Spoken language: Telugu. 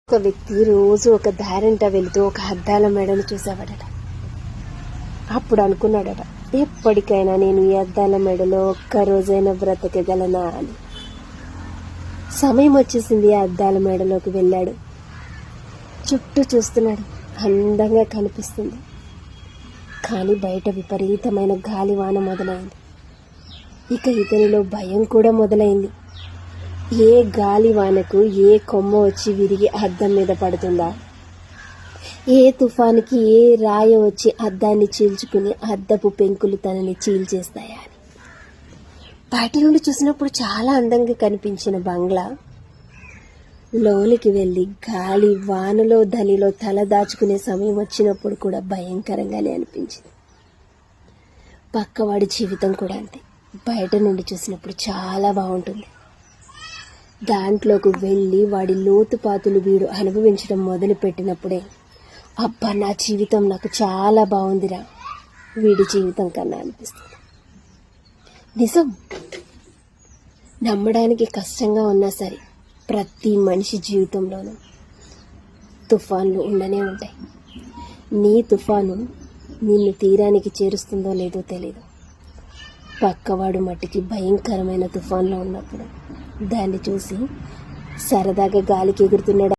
ఒక వ్యక్తి రోజు ఒక దారింట వెళుతూ ఒక అద్దాల మేడను చూసేవాడట. అప్పుడు అనుకున్నాడట, ఎప్పటికైనా నేను ఈ అద్దాల మేడలో ఒక్కరోజైనా బ్రతకగలనా అని. సమయం వచ్చేసింది. ఆ అద్దాల మేడలోకి వెళ్ళాడు. చుట్టూ చూస్తున్నాడు, అందంగా కనిపిస్తుంది. కానీ బయట విపరీతమైన గాలివాన మొదలైంది. ఇక ఇతనిలో భయం కూడా మొదలైంది. ఏ గాలివానకు ఏ కొమ్మ వచ్చి విరిగి అద్దం మీద పడుతుందా, ఏ తుఫానికి ఏ రాయ వచ్చి అద్దాన్ని చీల్చుకుని అద్దపు పెంకులు తనని చీల్చేస్తాయా అని. బయట నుండి చూసినప్పుడు చాలా అందంగా కనిపించిన బంగ్లా లోనికి వెళ్ళి గాలి వానలో ధనిలో తల దాచుకునే సమయం వచ్చినప్పుడు కూడా భయంకరంగానే అనిపించింది. పక్కవాడి జీవితం కూడా అంతే. బయట నుండి చూసినప్పుడు చాలా బాగుంటుంది. దాంట్లోకి వెళ్ళి వాడి లోతుపాతులు వీడు అనుభవించడం మొదలుపెట్టినప్పుడే, అబ్బా నా జీవితం నాకు చాలా బాగుందిరా వీడి జీవితం కన్నా అనిపిస్తుంది. నిజం. నమ్మడానికి కష్టంగా ఉన్నా సరే ప్రతి మనిషి జీవితంలోనూ తుఫాన్లు ఉండనే ఉంటాయి. నీ తుఫాను నిన్ను తీరానికి చేరుస్తుందో లేదో తెలీదు. పక్కవాడు మట్టికి భయంకరమైన తుఫాన్లో ఉన్నప్పుడు దాన్ని చూసి సరదాగా గాలికి ఎగురుతున్నాడు